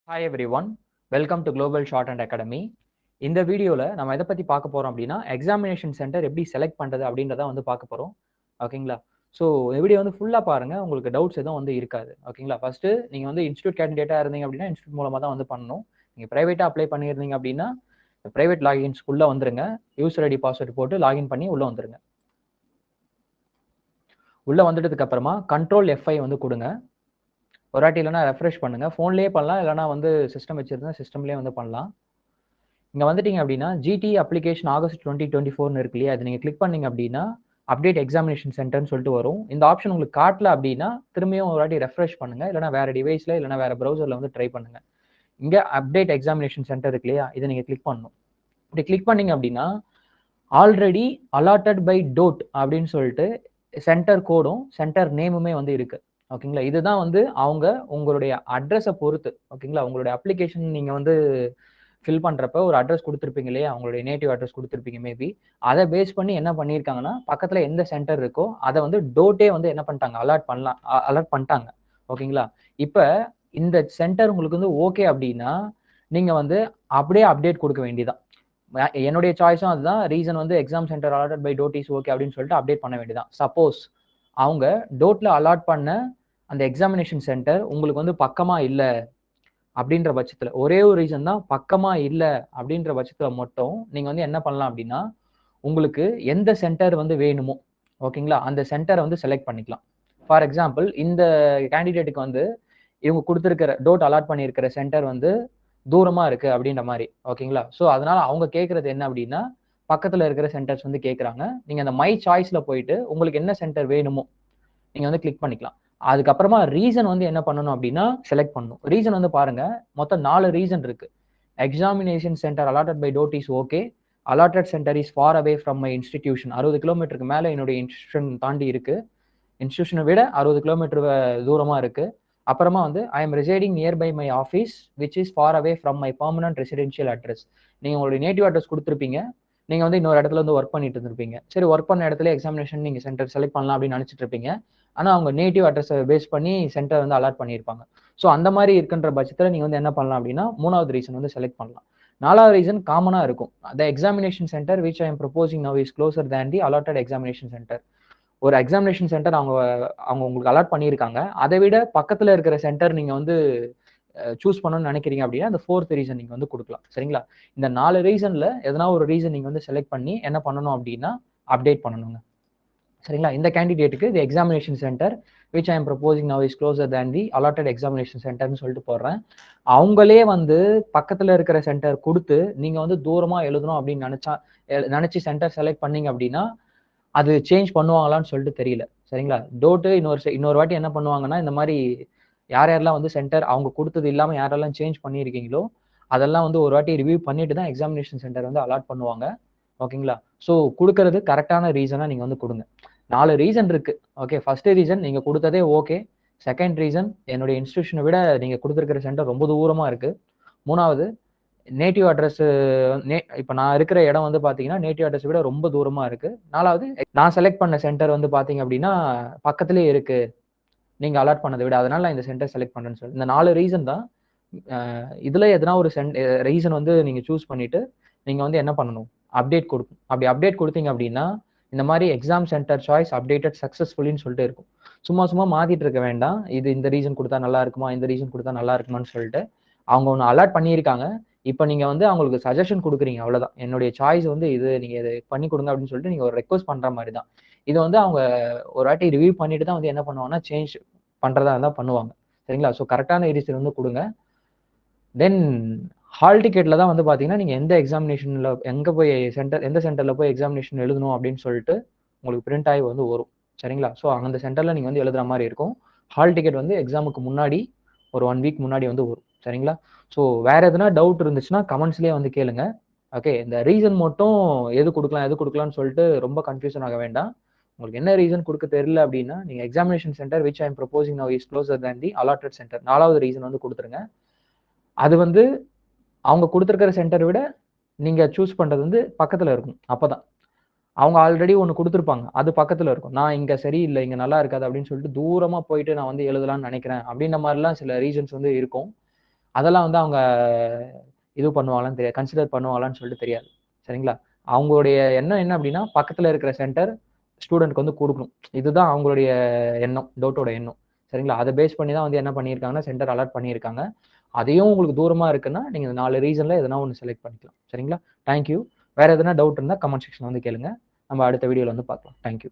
Hi everyone, welcome to Global Shorthand Academy. இந்த வீடியோவில் நம்ம எதை பற்றி பார்க்க போகிறோம் அப்படின்னா எக்ஸாமினேஷன் சென்டர் எப்படி செலக்ட் பண்ணுறது அப்படின்றத வந்து பார்க்க போகிறோம். ஓகேங்களா? ஸோ இந்த வீடியோ வந்து ஃபுல்லாக பாருங்கள், உங்களுக்கு டவுட்ஸ் எதுவும் வந்து இருக்காது. ஓகேங்களா? ஃபஸ்ட்டு நீங்கள் வந்து இன்ஸ்டியூட் கேண்டிடேட்டாக இருந்தீங்க அப்படின்னா இன்ஸ்டியூட் மூலமாக தான் வந்து பண்ணணும். நீங்கள் ப்ரைவேட்டாக அப்ளை பண்ணியிருந்தீங்க அப்படின்னா ப்ரைவேட் லாகின்ஸ்குள்ளே வந்துருங்க. யூசர் ஐடி பாஸ்வேர்டு போட்டு லாகின் பண்ணி உள்ளே வந்துருங்க. உள்ளே வந்துட்டதுக்கு அப்புறமா கண்ட்ரோல் F5 வந்து கொடுங்க. ஒரு வாட்டி இல்லைனா ரெஃப்ரெஷ் பண்ணுங்கள். ஃபோன்லேயே பண்ணலாம், இல்லைனா வந்து சிஸ்டம் வச்சுருந்தா சிஸ்டம்லேயே வந்து பண்ணலாம். இங்கே வந்துட்டீங்க அப்படின்னா ஜிடி அப்ளிகேஷன் ஆகஸ்ட் 2024 இருக்கு இல்லையா, அது நீங்கள் கிளிக் பண்ணீங்க அப்படின்னா அப்டேட் எக்ஸாமினேஷன் சென்டர்னு சொல்லிட்டு வரும். இந்த ஆப்ஷன் உங்களுக்கு காட்டல அப்படின்னா திரும்பியும் ஒரு வாட்டி ரெஃப்ரெஷ் பண்ணுங்க, இல்லைனா வேற டிவைஸில் இல்லைனா வேற ப்ரௌசரில் வந்து ட்ரை பண்ணுங்க. இங்கே அப்டேட் எக்ஸாமினேஷன் சென்டர் இருக்கு இல்லையா, இதை நீங்கள் கிளிக் பண்ணணும். இப்படி கிளிக் பண்ணீங்க அப்படின்னா ஆல்ரெடி அலாட்டட் பை டோட் அப்படின்னு சொல்லிட்டு சென்டர் கோடும் சென்டர் நேமுமே வந்து இருக்கு. ஓகேங்களா? இதுதான் வந்து அவங்க உங்களுடைய அட்ரஸை பொறுத்து, ஓகேங்களா, உங்களுடைய அப்ளிகேஷன் நீங்கள் வந்து ஃபில் பண்ணுறப்ப ஒரு அட்ரஸ் கொடுத்துருப்பீங்க இல்லையா, அவங்களுடைய நேட்டிவ் அட்ரஸ் கொடுத்துருப்பீங்க மேபி. அதை பேஸ் பண்ணி என்ன பண்ணியிருக்காங்கன்னா பக்கத்தில் எந்த சென்டர் இருக்கோ அதை வந்து டோட்டே வந்து என்ன பண்ணிட்டாங்க, அலர்ட் பண்ணிட்டாங்க. ஓகேங்களா? இப்போ இந்த சென்டர் உங்களுக்கு வந்து ஓகே அப்படின்னா நீங்கள் வந்து அப்படியே அப்டேட் கொடுக்க வேண்டியதான். என்னுடைய சாய்ஸும் அதுதான். ரீசன் வந்து exam centre allotted by DOTE is okay அப்படின்னு சொல்லிட்டு அப்டேட் பண்ண வேண்டியதான். சப்போஸ் அவங்க டோட்ல அலாட் பண்ண அந்த எக்ஸாமினேஷன் சென்டர் உங்களுக்கு வந்து பக்கமா இல்லை அப்படின்ற பட்சத்தில், ஒரே ஒரு ரீசன் தான், பக்கமா இல்லை அப்படின்ற பட்சத்தில் மட்டும் நீங்கள் வந்து என்ன பண்ணலாம் அப்படின்னா உங்களுக்கு எந்த சென்டர் வந்து வேணுமோ, ஓகேங்களா, அந்த சென்டரை வந்து செலக்ட் பண்ணிக்கலாம். ஃபார் எக்ஸாம்பிள் இந்த கேண்டிடேட்டுக்கு வந்து இவங்க கொடுத்துருக்கிற டோட் அலாட் பண்ணியிருக்கிற சென்டர் வந்து தூரமா இருக்கு அப்படின்ற மாதிரி. ஓகேங்களா? ஸோ அதனால அவங்க கேட்கறது என்ன அப்படின்னா பக்கத்துல இருக்கிற சென்டர்ஸ் வந்து கேட்குறாங்க. நீங்க அந்த மை சாய்ஸ்ல போயிட்டு உங்களுக்கு என்ன சென்டர் வேணுமோ நீங்க வந்து கிளிக் பண்ணிக்கலாம். அதுக்கப்புறமா ரீசன் வந்து என்ன பண்ணணும் அப்படின்னா செலக்ட் பண்ணணும். ரீசன் வந்து பாருங்க, மொத்தம் 4 ரீசன் இருக்கு. Examination centre allotted by DOTE is okay, allotted centre is far away from my institution, 60 கிலோமீட்டருக்கு மேல என்னுடைய இன்ஸ்டியூஷன் தாண்டி இருக்கு, இன்ஸ்டியூஷனை விட 60 கிலோமீட்டர் தூரமா இருக்கு. அப்புறமா வந்து I am residing near by my office which is far away from my permanent residential address. நீங்கள் உங்களுடைய நேட்டிவ் அட்ரஸ் கொடுத்துருப்பீங்க, நீங்கள் வந்து இன்னொரு இடத்துல வந்து ஒர்க் பண்ணிட்டு இருந்திருப்பீங்க. சரி, ஒர்க் பண்ண இடத்துல எக்ஸாமினேஷன் நீங்கள் சென்டர் செலக்ட் பண்ணலாம் அப்படின்னு நினச்சிட்டு இருப்பீங்க. ஆனால் அவங்க நேட்டிவ் அட்ரஸை பேஸ் பண்ணி சென்டர் வந்து அலாட் பண்ணியிருப்பாங்க. ஸோ அந்த மாதிரி இருக்கின்ற பட்சத்தில் நீங்கள் வந்து என்ன பண்ணலாம் அப்படின்னா 3வது ரீசன் வந்து செலக்ட் பண்ணலாம். 4வது ரீசன் காமனாக இருக்கும். The examination centre which I am proposing now is closer than the allotted examination centre. ஒரு எக்ஸாமினேஷன் சென்டர் அவங்க அவங்க உங்களுக்கு அலாட் பண்ணியிருக்காங்க, அதை விட பக்கத்தில் இருக்கிற சென்டர் நீங்கள் வந்து சூஸ் பண்ணணும்னு நினைக்கிறீங்க அப்படின்னா அந்த 4th ரீசன் நீங்கள் வந்து கொடுக்கலாம். சரிங்களா? இந்த 4 ரீசனில் எதனா ஒரு ரீசன் நீங்கள் வந்து செலக்ட் பண்ணி என்ன பண்ணணும் அப்படின்னா அப்டேட் பண்ணணுங்க. சரிங்களா? இந்த கேண்டிடேட்டுக்கு the examination centre which I am proposing now is closer than the allotted examination சென்டர்னு சொல்லிட்டு போடுறேன். அவங்களே வந்து பக்கத்தில் இருக்கிற சென்டர் கொடுத்து நீங்கள் வந்து தூரமாக எழுதணும் அப்படின்னு நினச்சி சென்டர் செலக்ட் பண்ணீங்க அப்படின்னா அது சேஞ்ச் பண்ணுவாங்களான்னு சொல்லிட்டு தெரியல. சரிங்களா? டோட்டு இன்னொரு வாட்டி என்ன பண்ணுவாங்கன்னா இந்த மாதிரி யாரெல்லாம் வந்து சென்டர் அவங்க கொடுத்தது இல்லாமல் யாரெல்லாம் சேஞ்ச் பண்ணியிருக்கீங்களோ அதெல்லாம் வந்து ஒரு வாட்டி ரிவ்யூ பண்ணிட்டு தான் எக்ஸாமினேஷன் சென்டர் வந்து அலாட் பண்ணுவாங்க. ஓகேங்களா? ஸோ கொடுக்கறது கரெக்டான ரீசனாக நீங்கள் வந்து கொடுங்க. 4 ரீசன் இருக்கு. ஓகே, ஃபர்ஸ்ட் ரீசன் நீங்கள் கொடுத்ததே ஓகே. செகண்ட் ரீசன் என்னுடைய இன்ஸ்டியூஷனை விட நீங்கள் கொடுத்துருக்கிற சென்டர் ரொம்ப தூரமாக இருக்கு. 3வது நேட்டிவ் அட்ரஸ், இப்போ நான் இருக்கிற இடம் வந்து பார்த்தீங்கன்னா நேட்டிவ் அட்ரஸ் விட ரொம்ப தூரமாக இருக்கு. 4வது நான் செலக்ட் பண்ண சென்டர் வந்து பார்த்தீங்க அப்படின்னா பக்கத்துலேயே இருக்கு நீங்கள் அலாட் பண்ணதை விட, அதனால நான் இந்த சென்டர் செலக்ட் பண்ணுறேன்னு சொல்லி இந்த 4 ரீசன் தான். இதில் எதனா ஒரு ரீசன் வந்து நீங்கள் சூஸ் பண்ணிட்டு நீங்கள் வந்து என்ன பண்ணணும், அப்டேட் கொடுக்கணும். அப்படி அப்டேட் கொடுத்தீங்க அப்படின்னா இந்த மாதிரி எக்ஸாம் சென்டர் சாய்ஸ் அப்டேட்டட் சக்ஸஸ்ஃபுல்லின்னு சொல்லிட்டு இருக்கும். சும்மா மாற்றிட்டு இருக்க வேண்டாம். இது இந்த ரீசன் கொடுத்தா நல்லா இருக்குமா, இந்த ரீசன் கொடுத்தா நல்லா இருக்குமான்னு சொல்லிட்டு அவங்க ஒன்று அலாட் பண்ணியிருக்காங்க. இப்போ நீங்கள் வந்து அவங்களுக்கு சஜஷன் கொடுக்குறீங்க, அவ்வளோதான். என்னுடைய சாய்ஸ் வந்து இது, நீங்கள் இதை பண்ணி கொடுங்க அப்படின்னு சொல்லிட்டு நீங்கள் ஒரு ரெக்வஸ்ட் பண்ணுற மாதிரி தான். இது வந்து அவங்க ஒரு வாட்டி ரிவ்யூ பண்ணிட்டு தான் வந்து என்ன பண்ணுவாங்கன்னா சேஞ்ச் பண்ணுறதா இருந்தால் பண்ணுவாங்க. சரிங்களா? ஸோ கரெக்டான ரீசன் வந்து கொடுங்க. தென் ஹால் டிக்கெட்டில் தான் வந்து பார்த்தீங்கன்னா நீங்கள் எந்த எக்ஸாமினேஷனில் எங்கே போய் எந்த சென்டரில் போய் எக்ஸாமினேஷன் எழுதணும் அப்படின்னு சொல்லிட்டு உங்களுக்கு பிரிண்ட் ஆகி வந்து வரும். சரிங்களா? ஸோ அந்த சென்டரில் நீங்கள் வந்து எழுதுகிற மாதிரி இருக்கும். ஹால் டிக்கெட் வந்து எக்ஸாமுக்கு முன்னாடி ஒரு 1 வீக் முன்னாடி வந்து வரும். சரிங்களா? ஸோ வேற எதுனா டவுட் இருந்துச்சுன்னா கமெண்ட்ஸ்லேயே வந்து கேளுங்க. ஓகே, இந்த ரீசன் மட்டும் எது கொடுக்கலாம்னு சொல்லிட்டு ரொம்ப கன்ஃபியூஷன் ஆக வேண்டாம். உங்களுக்கு என்ன ரீசன் கொடுக்க தெரியல அப்படின்னா நீங்கள் examination centre which I am proposing now is closer than the allotted centre 4வது ரீசன் வந்து கொடுத்துருங்க. அது வந்து அவங்க கொடுத்துருக்கிற சென்டரை விட நீங்கள் சூஸ் பண்ணுறது வந்து பக்கத்தில் இருக்கும். அப்போ தான் அவங்க ஆல்ரெடி ஒன்று கொடுத்துருப்பாங்க, அது பக்கத்தில் இருக்கும். நான் இங்கே சரியில்லை, இங்கே நல்லா இருக்காது அப்படின்னு சொல்லிட்டு தூரமாக போயிட்டு நான் வந்து எழுதலாம்னு நினைக்கிறேன் அப்படின்ற மாதிரிலாம் சில ரீசன்ஸ் வந்து இருக்கும். அதெல்லாம் வந்து அவங்க இது பண்ணுவாங்களான்னு தெரியாது, கன்சிடர் பண்ணுவாங்களான்னு சொல்லிட்டு தெரியாது. சரிங்களா? அவங்களுடைய எண்ணம் என்ன அப்படின்னா, பக்கத்துல இருக்கிற சென்டர் ஸ்டூடெண்ட்க்கு வந்து குடுக்கணும். இதுதான் அவங்களுடைய எண்ணம், டவுட்டோட எண்ணம். சரிங்களா? அத பேஸ் பண்ணி தான் வந்து என்ன பண்ணியிருக்காங்கன்னா, சென்டர் அலாட் பண்ணியிருக்காங்க. அதையும் உங்களுக்கு தூரமா இருக்குன்னா, நீங்க இந்த 4 ரீசன்ல எதனா ஒண்ணு செலக்ட் பண்ணிக்கலாம். சரிங்களா? Thank you. வேற எதனா டவுட் இருந்தா கமெண்ட் செக்ஷன்ல வந்து கேளுங்க. நம்ம அடுத்த வீடியோல வந்து பார்க்கலாம். Thank you.